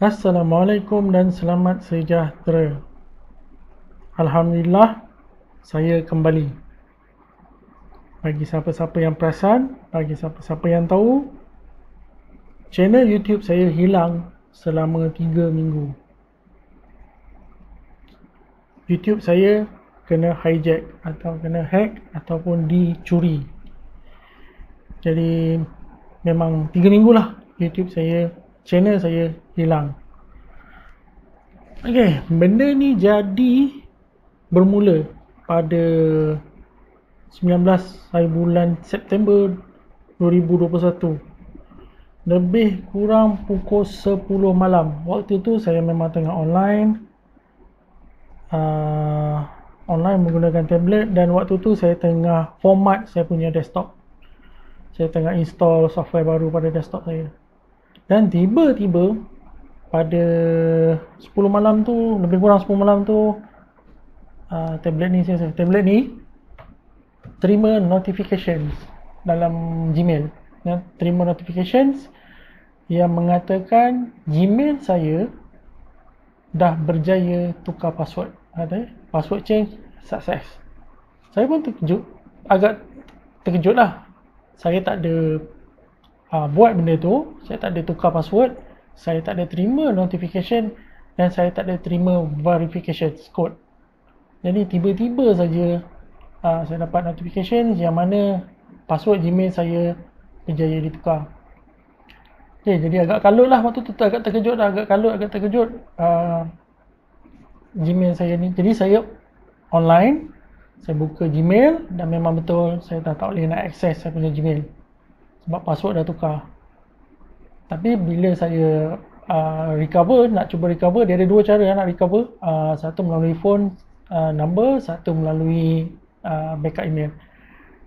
Assalamualaikum dan selamat sejahtera. Alhamdulillah, saya kembali. Bagi siapa-siapa yang perasan, bagi siapa-siapa yang tahu, channel YouTube saya hilang selama 3 minggu. YouTube saya kena hijack atau kena hack ataupun dicuri. Jadi memang 3 minggu lah YouTube saya, channel saya hilang. Okey, benda ni jadi bermula pada 19 hari bulan September 2021, lebih kurang pukul 10 malam. Waktu tu saya memang tengah online menggunakan tablet, dan waktu tu saya tengah format saya punya desktop. Saya tengah install software baru pada desktop saya. Dan tiba-tiba pada 10 malam tu, lebih kurang 10 malam tu, tablet ni terima notifications dalam Gmail, ya, terima notifications yang mengatakan Gmail saya dah berjaya tukar password, ada password change success. Saya pun agak terkejut lah. Saya tak ada buat benda tu, saya tak ada tukar password, saya tak ada terima notification, dan saya tak ada terima verification code. Jadi tiba-tiba saja saya dapat notification yang mana password Gmail saya berjaya ditukar. Okay, jadi agak kalut lah waktu tu, agak terkejut lah, agak terkejut Gmail saya ni. Jadi saya online, saya buka Gmail dan memang betul saya dah tak boleh nak access saya punya Gmail sebab password dah tukar. Tapi bila saya nak cuba recover, dia ada dua cara nak recover. Satu melalui phone number, satu melalui backup email.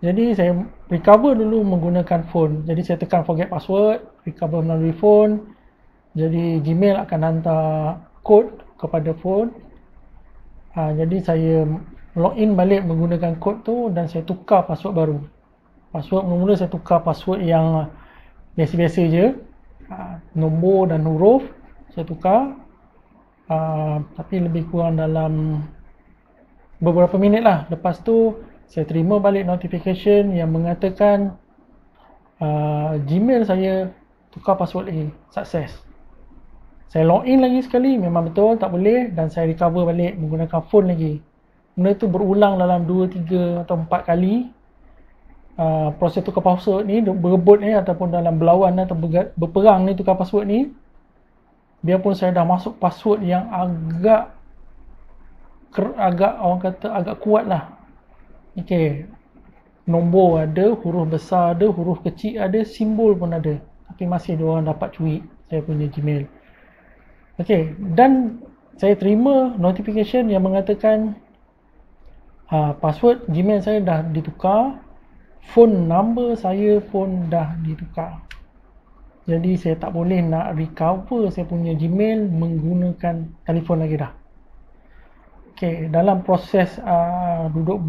Jadi saya recover dulu menggunakan phone. Jadi saya tekan forget password, recover melalui phone. Jadi Gmail akan hantar kod kepada phone. Jadi saya login balik menggunakan kod tu dan saya tukar password baru. Password mula saya tukar password yang biasa-biasa je. Nombor dan huruf saya tukar. Tapi lebih kurang dalam beberapa minit lah. Lepas tu saya terima balik notification yang mengatakan Gmail saya tukar password lagi, sukses. Saya login lagi sekali, memang betul tak boleh, dan saya recover balik menggunakan phone lagi. Benda tu berulang dalam 2, 3 atau 4 kali. Proses tukar password ni, berebut ni ataupun dalam berlawan atau berperang ni tukar password ni, biarpun saya dah masuk password yang agak orang kata agak kuat lah. Okey, nombor ada, huruf besar ada, huruf kecil ada, simbol pun ada, tapi masih diorang dapat curi saya punya Gmail. Okey, dan saya terima notification yang mengatakan password Gmail saya dah ditukar, phone number saya pun dah ditukar. Jadi saya tak boleh nak recover saya punya Gmail menggunakan telefon lagi dah. Okey, dalam proses duduk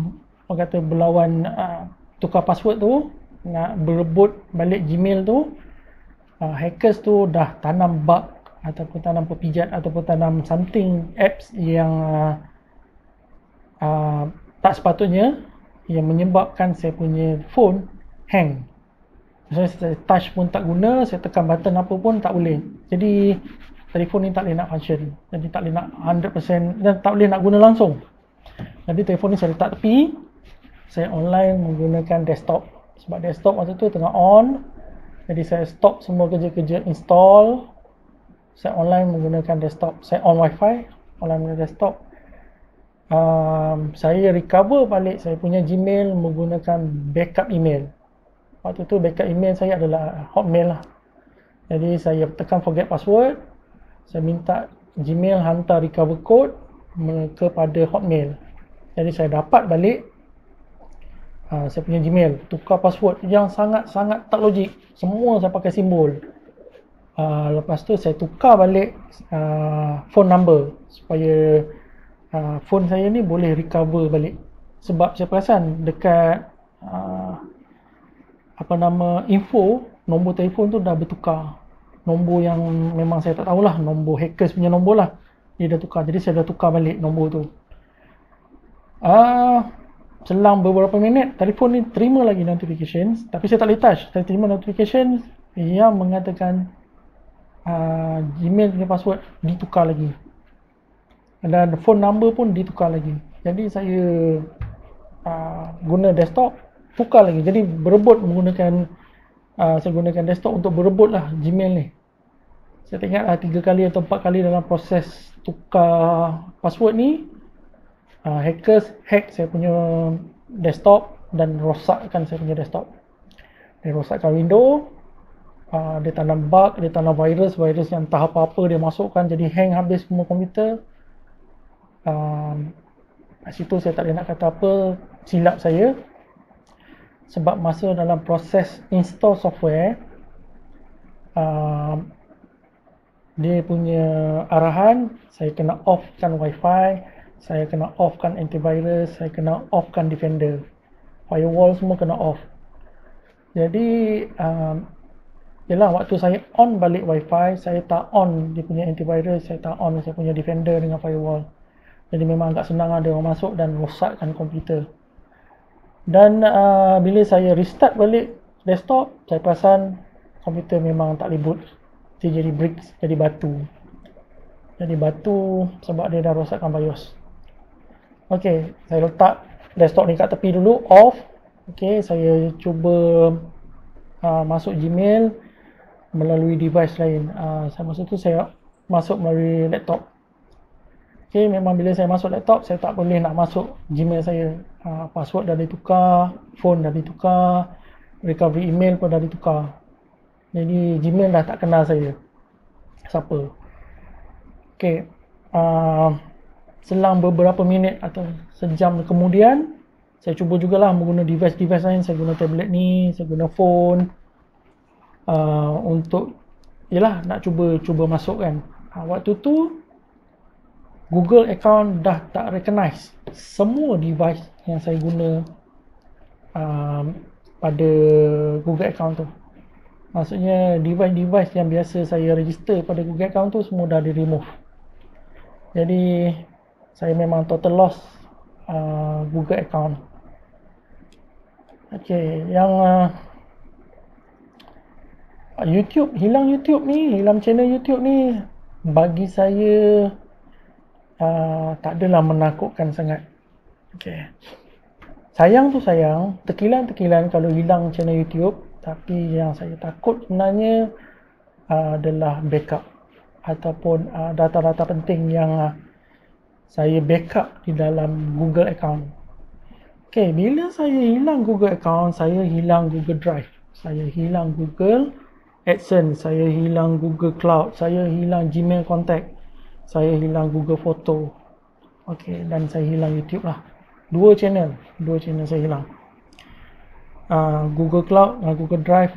orang kata berlawan tukar password tu, nak berebut balik Gmail tu, hackers tu dah tanam bug ataupun tanam pepijat ataupun tanam something apps yang tak sepatutnya, yang menyebabkan saya punya phone hang. Saya touch pun tak guna, saya tekan button apa pun tak boleh. Jadi telefon ni tak boleh nak function, jadi tak boleh nak 100% dan tak boleh nak guna langsung. Jadi telefon ni saya letak tepi, saya online menggunakan desktop. Sebab desktop waktu tu tengah on, jadi saya stop semua kerja-kerja install. Saya online menggunakan desktop. Saya on wifi, online menggunakan desktop. Saya recover balik saya punya Gmail menggunakan backup email. Waktu tu backup email saya adalah Hotmail lah. Jadi saya tekan forget password, saya minta Gmail hantar recover code kepada Hotmail. Jadi saya dapat balik saya punya Gmail, tukar password yang sangat-sangat tak logik. Semua saya pakai simbol. Lepas tu saya tukar balik phone number supaya phone saya ni boleh recover balik. Sebab saya perasan dekat info, nombor telefon tu dah bertukar. nombor yang memang saya tak tahulah, nombor hackers punya nombor lah. Dia dah tukar, jadi saya dah tukar balik nombor tu. Selang beberapa minit, telefon ni terima lagi notifications, tapi saya tak boleh touch. Saya terima notification yang mengatakan Gmail punya password ditukar lagi. Dan phone number pun ditukar lagi. Jadi saya guna desktop, tukar lagi. Jadi berebut menggunakan, saya gunakan desktop untuk berebut lah Gmail ni. Saya tak ingat 3 kali atau 4 kali dalam proses tukar password ni, hackers hack saya punya desktop dan rosakkan saya punya desktop. Dia rosakkan window, dia tanam bug, dia tanam virus yang entah apa-apa dia masukkan, jadi hang habis semua komputer. Kat situ saya tak boleh nak kata apa, silap saya. Sebab masa dalam proses install software, dia punya arahan, saya kena offkan wifi, saya kena offkan antivirus, saya kena offkan defender, firewall semua kena off. Jadi yelah, waktu saya on balik wifi, saya tak on dia punya antivirus, saya tak on saya punya defender dengan firewall. Jadi memang agak senang ada orang masuk dan rosakkan komputer. Dan bila saya restart balik desktop, saya perasan komputer memang tak boleh boot. Dia jadi bricks, jadi batu. Jadi batu sebab dia dah rosakkan BIOS. Okey, saya letak desktop ni kat tepi dulu, off. Okey, saya cuba masuk Gmail melalui device lain. Masa tu saya masuk melalui laptop. Okey, memang bila saya masuk laptop, saya tak boleh nak masuk Gmail saya. Password dah ditukar, phone dah ditukar, recovery email pun dah ditukar. Jadi Gmail dah tak kenal saya siapa. Okey, selang beberapa minit atau sejam kemudian, saya cuba jugalah menggunakan device lain. Saya guna tablet ni, saya guna phone, untuk yelah nak cuba masukkan. Waktu tu Google account dah tak recognize semua device yang saya guna pada Google account tu. Maksudnya device yang biasa saya register pada Google account tu semua dah di remove. Jadi saya memang total loss Google account. Okey, yang YouTube, hilang channel YouTube ni bagi saya tak adalah menakutkan sangat. Okey. Sayang tu sayang, tekilan kalau hilang channel YouTube, tapi yang saya takut sebenarnya adalah backup ataupun data-data penting yang saya backup di dalam Google account. Okey, bila saya hilang Google account, saya hilang Google Drive, saya hilang Google AdSense, saya hilang Google Cloud, saya hilang Gmail Contact, saya hilang Google Photo. Okey, dan saya hilang YouTube lah. Dua channel saya hilang. Google Cloud dan Google Drive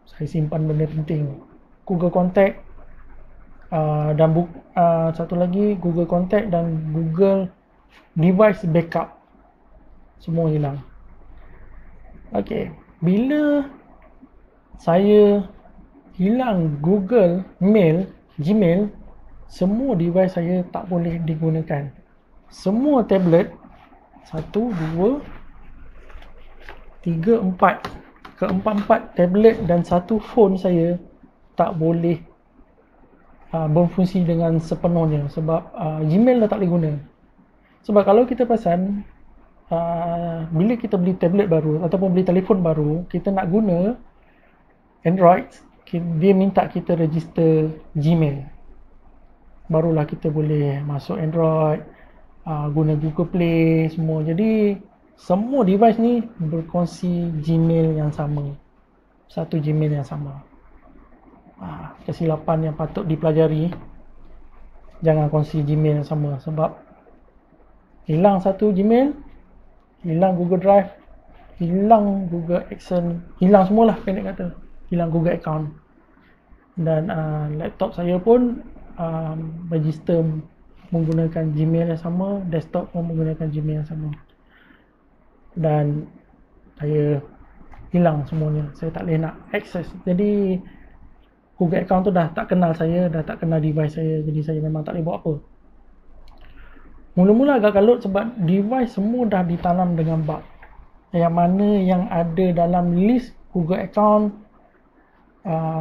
saya simpan benda penting. Google Contact dan satu lagi Google Contact dan Google Device Backup semua hilang. Okey, bila saya hilang Google Mail, Gmail, semua device saya tak boleh digunakan. Semua tablet 1, 2, 3, 4 keempat-empat tablet dan satu phone saya tak boleh berfungsi dengan sepenuhnya sebab Gmail dah tak boleh guna. Sebab kalau kita perasan, bila kita beli tablet baru ataupun beli telefon baru, kita nak guna Android, dia minta kita register Gmail. Barulah kita boleh masuk Android, guna Google Play semua. Jadi semua device ni berkongsi Gmail yang sama, satu Gmail yang sama. Kesilapan yang patut dipelajari, jangan kongsi Gmail yang sama sebab hilang satu Gmail, hilang Google Drive, hilang Google AdSense, hilang semualah pendek kata, hilang Google account. Dan laptop saya pun register menggunakan Gmail yang sama, desktop pun menggunakan Gmail yang sama, dan saya hilang semuanya. Saya tak boleh nak akses. Jadi Google account tu dah tak kenal saya, dah tak kenal device saya, jadi saya memang tak boleh buat apa. Mula-mula agak kalut sebab device semua dah ditanam dengan bug. Yang mana yang ada dalam list Google account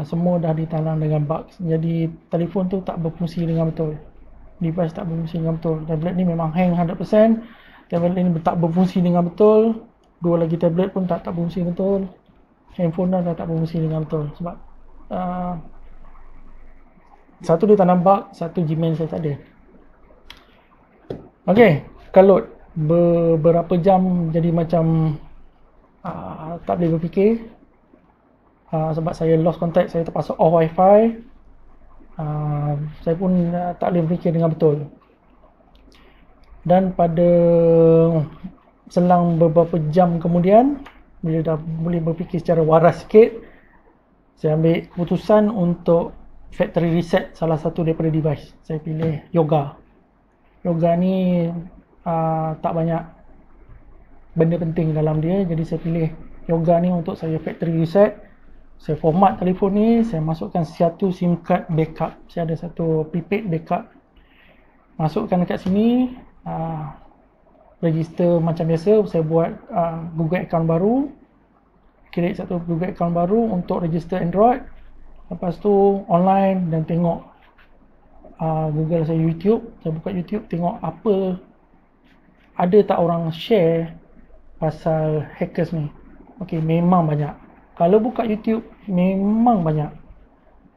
semua dah ditanam dengan bug. Jadi telefon tu tak berfungsi dengan betul. Device tak berfungsi dengan betul. Tablet ni memang hang 100%. Tablet ni tak berfungsi dengan betul. Dua lagi tablet pun tak berfungsi betul. Handphone dah tak berfungsi dengan betul. Sebab satu dia tanam bug, satu Gmail saya tak ada. Okey, kalut beberapa jam jadi macam tak boleh berfikir. Sebab saya lost contact, saya terpaksa off wifi. Saya pun tak boleh berfikir dengan betul. Dan pada selang beberapa jam kemudian, bila dah boleh berfikir secara waras sikit, saya ambil keputusan untuk factory reset salah satu daripada device. Saya pilih Yoga. Yoga ni tak banyak benda penting dalam dia, jadi saya pilih Yoga ni untuk saya factory reset. Saya format telefon ni, saya masukkan satu SIM card backup. Saya ada satu prepaid backup. Masukkan dekat sini, register macam biasa. Saya buat Google account baru, create satu Google account baru untuk register Android. Lepas tu online dan tengok Google saya YouTube. Saya buka YouTube, tengok apa, ada tak orang share pasal hackers ni. Okey, memang banyak. Kalau buka YouTube, memang banyak.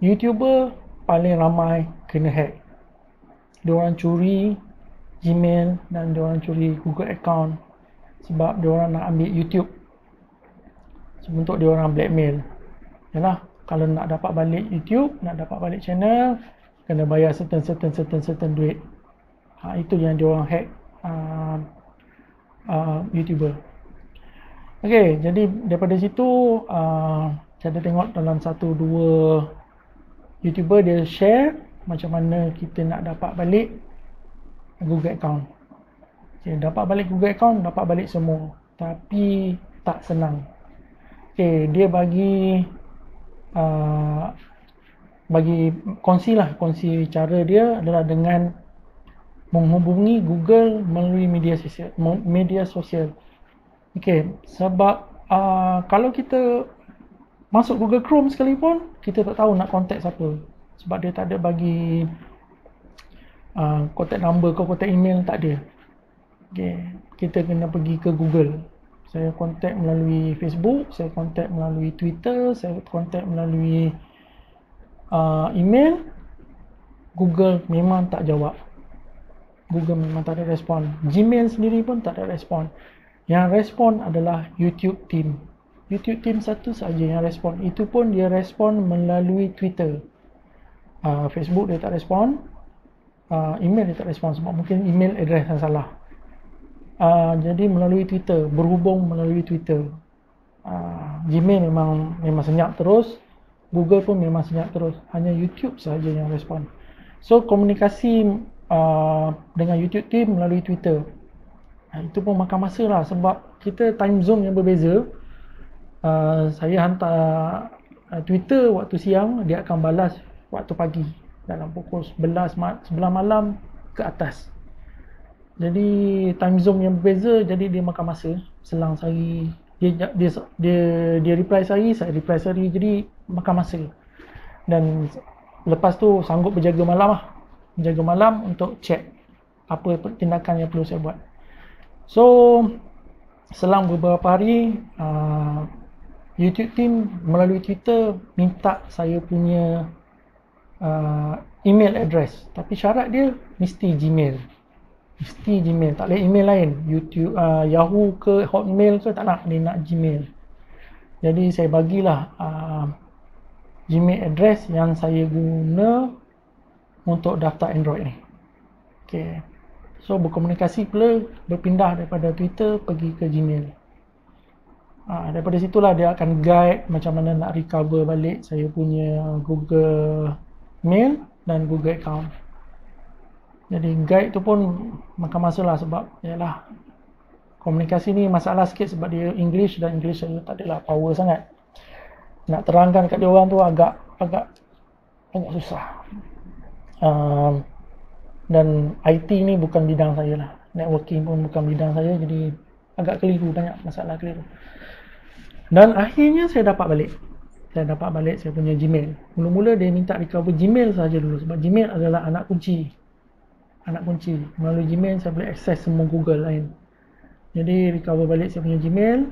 YouTuber paling ramai kena hack. Diorang curi Gmail dan diorang curi Google account sebab diorang nak ambil YouTube. Sebentuk diorang blackmail. Yalah, kalau nak dapat balik YouTube, nak dapat balik channel, kena bayar certain duit. Itu yang diorang hack YouTuber. Okey, jadi daripada situ saya ada tengok dalam 1-2 YouTuber dia share macam mana kita nak dapat balik Google account. Okay, dapat balik Google account, dapat balik semua, tapi tak senang. Okey, dia bagi kongsi cara dia adalah dengan menghubungi Google melalui media sosial. Okey, sebab kalau kita masuk Google Chrome sekalipun, kita tak tahu nak contact siapa. Sebab dia tak ada bagi contact number ke contact email, tak ada. Okey, kita kena pergi ke Google. Saya contact melalui Facebook, saya contact melalui Twitter, saya contact melalui email. Google memang tak jawab. Google memang tak ada respon. Gmail sendiri pun tak ada respon. Yang respon adalah YouTube team. YouTube team satu saja yang respon. Itu pun dia respon melalui Twitter. Facebook dia tak respon. Email dia tak respon sebab mungkin email address yang salah. Jadi melalui Twitter, berhubung melalui Twitter. Gmail memang senyap terus. Google pun memang senyap terus. Hanya YouTube saja yang respon. So komunikasi dengan YouTube team melalui Twitter. Itu pun makan masa lah sebab kita time zone yang berbeza. Saya hantar Twitter waktu siang, dia akan balas waktu pagi dalam pukul 11 malam ke atas. Jadi time zone yang berbeza, jadi dia makan masa. Selang sehari dia reply sehari, saya reply sehari, jadi makan masa. Dan lepas tu sanggup berjaga malam untuk check apa tindakan yang perlu saya buat. So selang beberapa hari YouTube team melalui Twitter minta saya punya email address, tapi syarat dia mesti Gmail, tak boleh email lain. YouTube, Yahoo ke Hotmail ke tak nak, dia nak Gmail. Jadi saya bagilah Gmail address yang saya guna untuk daftar Android ni. Okay. So berkomunikasi pula, berpindah daripada Twitter pergi ke Gmail. Daripada situlah dia akan guide macam mana nak recover balik saya punya Google Mail dan Google account. Jadi guide tu pun makan masa lah sebab yalah, komunikasi ni masalah sikit sebab dia English dan English saya tak adalah power sangat. Nak terangkan kat dia orang tu agak agak susah. Dan IT ni bukan bidang saya lah, networking pun bukan bidang saya, jadi agak keliru, banyak masalah keliru. Dan akhirnya saya dapat balik saya punya Gmail. Mula-mula dia minta recover Gmail saja dulu, sebab Gmail adalah anak kunci. Melalui Gmail saya boleh akses semua Google lain. Jadi recover balik saya punya Gmail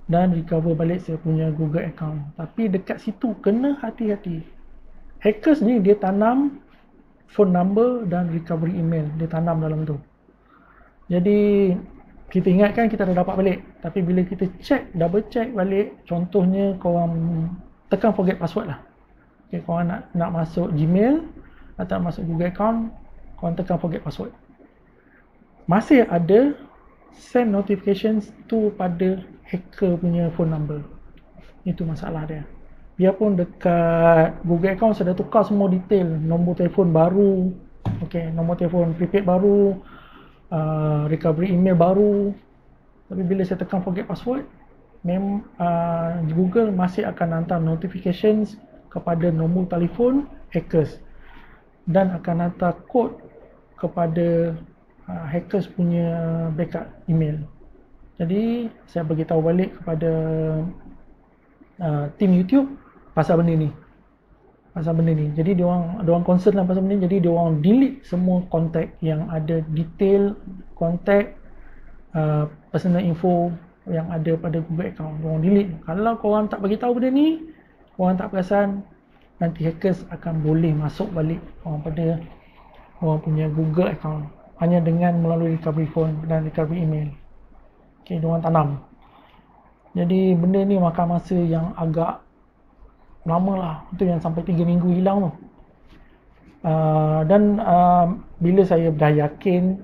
dan recover balik saya punya Google account. Tapi dekat situ kena hati-hati. Hackers ni dia tanam phone number dan recovery email, dia tanam dalam tu. Jadi kita ingatkan kita dah dapat balik, tapi bila kita double check balik, contohnya korang tekan forget password lah. Okay, korang nak masuk Gmail atau masuk Google account, korang tekan forget password. Masih ada send notifications tu pada hacker punya phone number. Itu masalah dia. Biarpun dekat Google account saya dah tukar semua detail, nombor telefon baru, nombor telefon prepaid baru, recovery email baru, tapi bila saya tekan forget password, Google masih akan hantar notifications kepada nombor telefon hackers dan akan hantar kod kepada hackers punya backup email. Jadi saya beritahu balik kepada tim YouTube pasal benda ni. Jadi diorang concern lah pasal benda ni. Jadi diorang delete semua kontak yang ada detail kontak, personal info yang ada pada Google account. Diorang delete. Kalau korang tak beritahu benda ni, korang tak perasan, nanti hackers akan boleh masuk balik pada korang punya Google account hanya dengan melalui recovery phone dan recovery email. Diorang tanam. Jadi benda ni makan masa yang agak lama lah. Itu yang sampai 3 minggu hilang tu. Dan bila saya dah yakin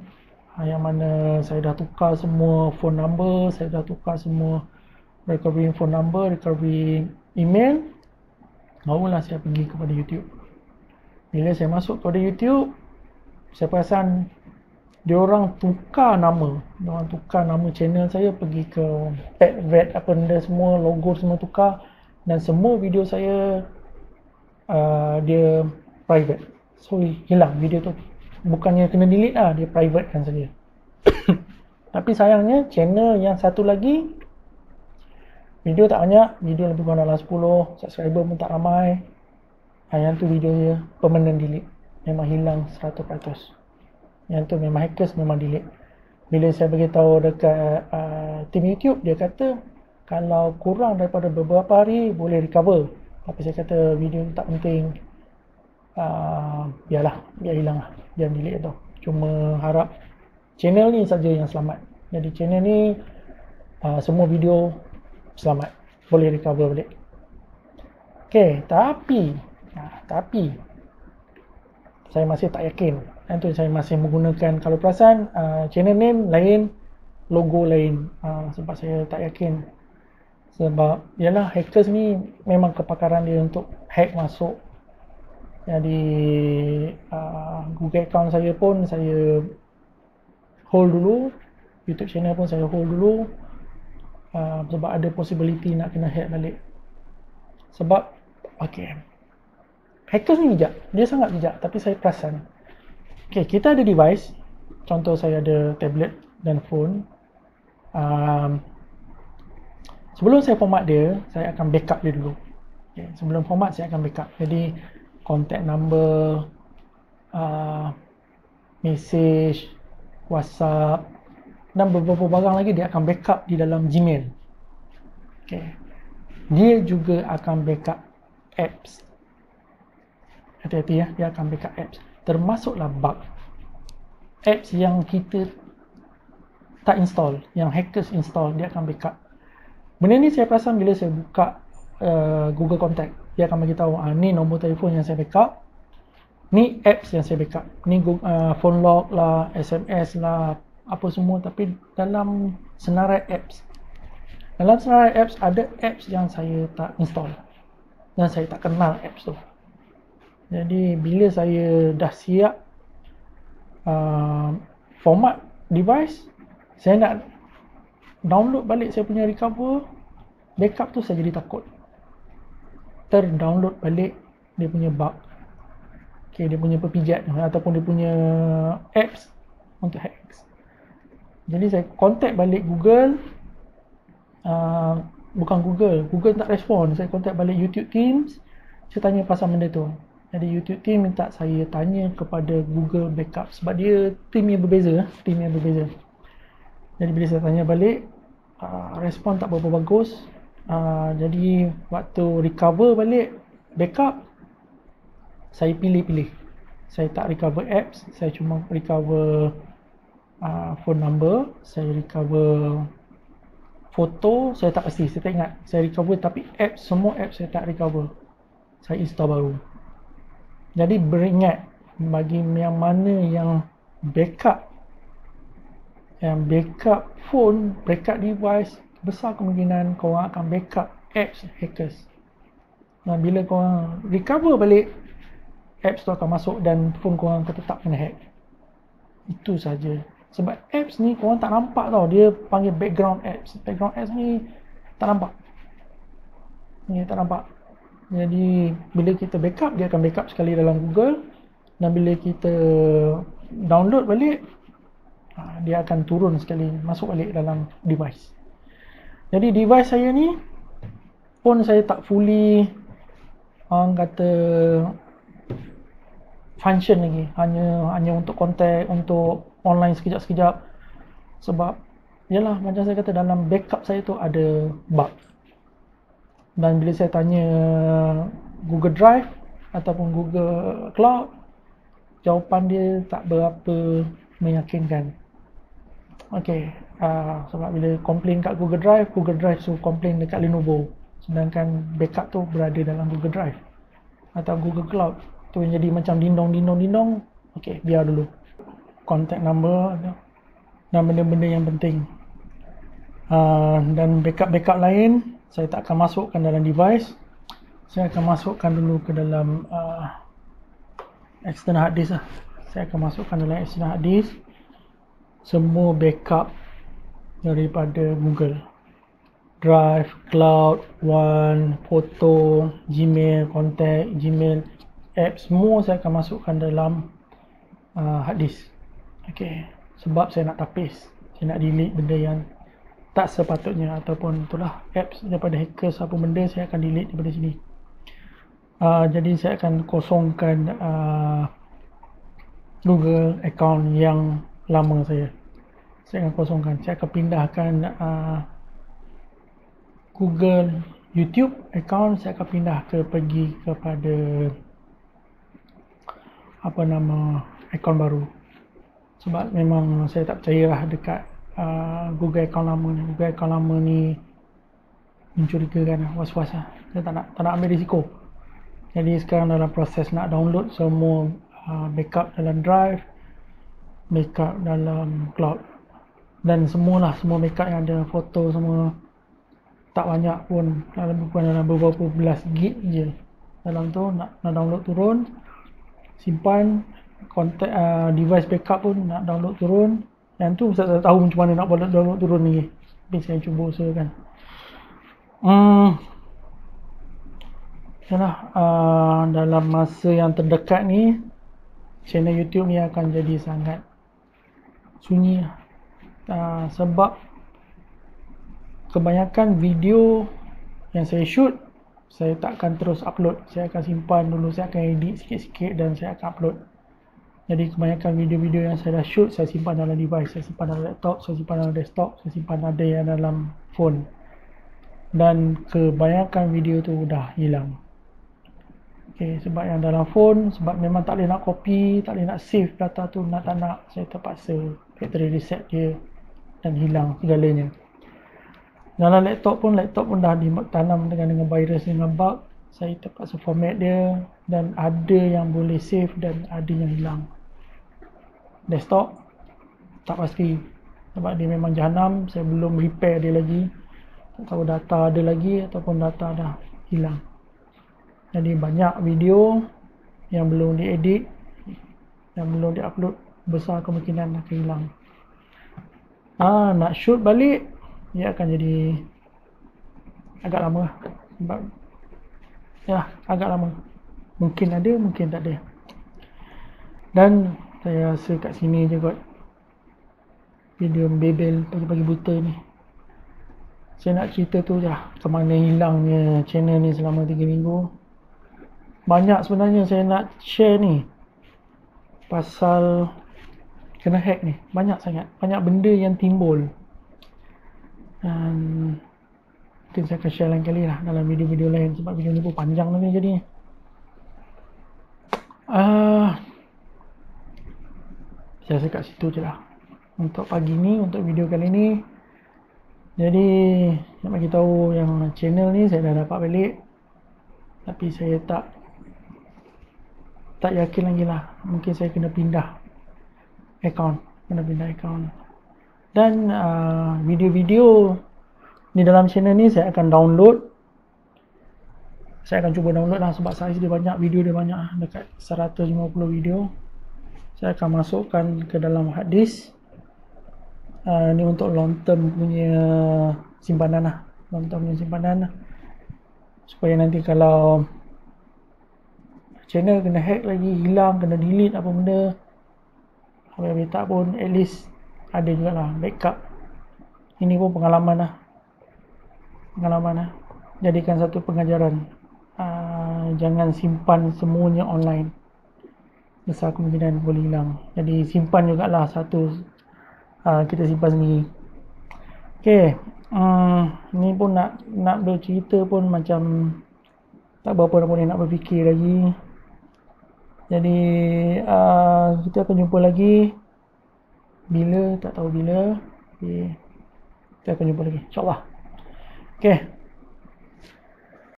yang mana saya dah tukar semua phone number, saya dah tukar semua recovery phone number, recovery email, barulah saya pergi kepada YouTube. Bila saya masuk kepada YouTube, saya perasan diorang tukar nama channel saya pergi ke pet vet, apa benda semua, logo semua tukar, dan semua video saya dia private. So hilang video tu. Bukannya kena delete lah, dia private kan saja. Tapi sayangnya channel yang satu lagi video tak banyak, video lebih kurang dalam 10, subscriber pun tak ramai. Yang tu video dia permanent delete, memang hilang 100%. Yang tu memang hackers memang delete. Bila saya beritahu dekat tim YouTube, dia kata kalau kurang daripada beberapa hari boleh recover. Tapi saya kata video tak penting, biar hilang lah, biar delete tu. Cuma harap channel ni saja yang selamat. Jadi channel ni semua video selamat, boleh recover balik. Tapi saya masih tak yakin. Itu saya masih menggunakan, kalau perasan channel name lain, logo lain, sebab saya tak yakin. Sebab yalah, hackers ni memang kepakaran dia untuk hack masuk. Jadi Google account saya pun saya hold dulu, YouTube channel pun saya hold dulu, sebab ada possibility nak kena hack balik. Sebab hackers ni bijak, dia sangat bijak. Tapi saya perasan, kita ada device, contoh saya ada tablet dan phone. Sebelum saya format dia, saya akan backup dia dulu. Sebelum format saya akan backup. Jadi contact number, message, WhatsApp dan beberapa barang lagi dia akan backup di dalam Gmail. Dia juga akan backup apps. Hati-hati ya, dia akan backup apps. Termasuklah bug. Apps yang kita tak install, yang hackers install, dia akan backup. Benda ni saya perasan bila saya buka Google Contact. Dia akan beritahu, ni nombor telefon yang saya backup, ni apps yang saya backup, ni phone lock lah, SMS lah, apa semua. Tapi dalam senarai apps, ada apps yang saya tak install dan saya tak kenal apps tu. Jadi bila saya dah siap format device, saya nak download balik saya punya recover backup tu, saya jadi takut terdownload balik dia punya bug. Okay, dia punya perpijat ataupun dia punya apps untuk hack. Jadi saya contact balik Google, bukan Google tak respon. Saya contact balik YouTube Teams, saya tanya pasal benda tu. Jadi YouTube Team minta saya tanya kepada Google Backup sebab dia team yang berbeza. Jadi bila saya tanya balik, respon tak berapa bagus. Jadi waktu recover balik backup, saya pilih-pilih. Saya tak recover apps, saya cuma recover phone number, saya recover foto, saya tak pasti, saya tak ingat. Saya recover tapi apps, semua apps saya tak recover. Saya install baru. Jadi beringat bagi yang mana yang backup phone, backup device, besar kemungkinan korang akan backup apps hackers. Dan bila korang recover balik, apps tu akan masuk dan phone korang akan tetap kena hack. Itu saja. Sebab apps ni korang tak nampak tau, dia panggil background apps. Background apps ni tak nampak. Jadi bila kita backup, dia akan backup sekali dalam Google, dan bila kita download balik, dia akan turun sekali, masuk balik dalam device. Jadi device saya ni pun saya tak fully orang kata function lagi, hanya untuk contact, untuk online sekejap-sekejap. Sebab yalah, macam saya kata, dalam backup saya tu ada bug. Dan bila saya tanya Google Drive ataupun Google Cloud, jawapan dia tak berapa meyakinkan. Okey, sebab bila komplain kat Google Drive suruh komplain dekat Lenovo, sedangkan backup tu berada dalam Google Drive atau Google Cloud. Tu yang jadi macam dindong. Okey, biar dulu. Contact number dan benda-benda yang penting. Dan backup lain saya tak akan masukkan dalam device. Saya akan masukkan dulu ke dalam external hard disk lah. Saya akan masukkan dalam external hard disk semua backup daripada Google Drive, Cloud, One, Foto, Gmail, Contact, Gmail, apps, semua saya akan masukkan dalam hard disk. Okay, sebab saya nak tapis, saya nak delete benda yang tak sepatutnya, ataupun itulah apps daripada hackers, apa benda saya akan delete daripada sini. Jadi saya akan kosongkan Google account yang lama saya akan kosongkan. Saya akan pindahkan Google YouTube account, saya akan pindah pergi kepada account baru. Sebab memang saya tak percaya lah dekat Google account lama ni. Google account lama ni mencurigakan, was-was lah. Saya tak nak ambil risiko. Jadi sekarang dalam proses nak download semua backup dalam Drive, backup dalam Cloud, dan semua backup yang ada foto semua. Tak banyak pun, dalam beberapa belas gig je dalam tu. Nak download turun, simpan. Kontak device backup pun nak download turun. Yang tu saya tak tahu macam mana nak download turun ni, tapi saya cuba usahakan. Dalam masa yang terdekat ni, channel YouTube ni akan jadi sangat sunyi sebab kebanyakan video yang saya shoot, saya tak akan terus upload. Saya akan simpan dulu, saya akan edit sikit-sikit dan saya akan upload. Jadi kebanyakan video-video yang saya dah shoot, saya simpan dalam device, saya simpan dalam laptop, saya simpan dalam desktop, saya simpan ada yang dalam phone. Dan kebanyakan video tu dah hilang. Okay, sebab yang dalam phone, sebab memang tak boleh nak copy, tak boleh nak save data tu, tak nak, saya terpaksa factory reset dia dan hilang segalanya. Dalam laptop pun dah ditanam dengan virus, dengan bug. Saya terpaksa format dia, dan ada yang boleh save dan ada yang hilang. Desktop tak pasti, sebab dia memang jahanam. Saya belum repair dia lagi, tak tahu data ada lagi ataupun data dah hilang. Jadi banyak video yang belum diedit, yang belum diupload, besar kemungkinan akan hilang. Nak shoot balik, ia akan jadi agak lama lah. Sebab agak lama. Mungkin ada, mungkin tak ada. Dan saya rasa kat sini je kot video bebel pagi-pagi buta ni. Saya nak cerita tu je lah, ke mana hilangnya channel ni selama 3 minggu. Banyak sebenarnya saya nak share ni pasal kena hack ni. Banyak sangat, banyak benda yang timbul. Dan mungkin saya akan share lain kali lah dalam video-video lain, sebab video ni pun panjang nanti jadinya. Saya rasa kat situ je lah untuk pagi ni, untuk video kali ni. Jadi nak bagi tahu yang channel ni saya dah dapat balik, tapi saya tak yakin lagi lah. Mungkin saya kena pindah account, dan video-video ni dalam channel ni saya akan download. Saya akan cuba download lah, sebab saiz dia banyak, video dia banyak, dekat 150 video. Saya akan masukkan ke dalam hard disk. Ni untuk long term punya simpanan lah, supaya nanti kalau channel kena hack lagi, hilang, kena delete apa benda, habis tak pun at least ada jugalah backup. Ini pun pengalaman lah, jadikan satu pengajaran. Jangan simpan semuanya online, besar kemungkinan boleh hilang. Jadi simpan jugalah satu, kita simpan sendiri. Okay, ni pun nak bercerita pun macam tak berapa boleh nak berfikir lagi. Jadi kita akan jumpa lagi, bila tak tahu bila, tapi kita akan jumpa lagi, InsyaAllah. Okay,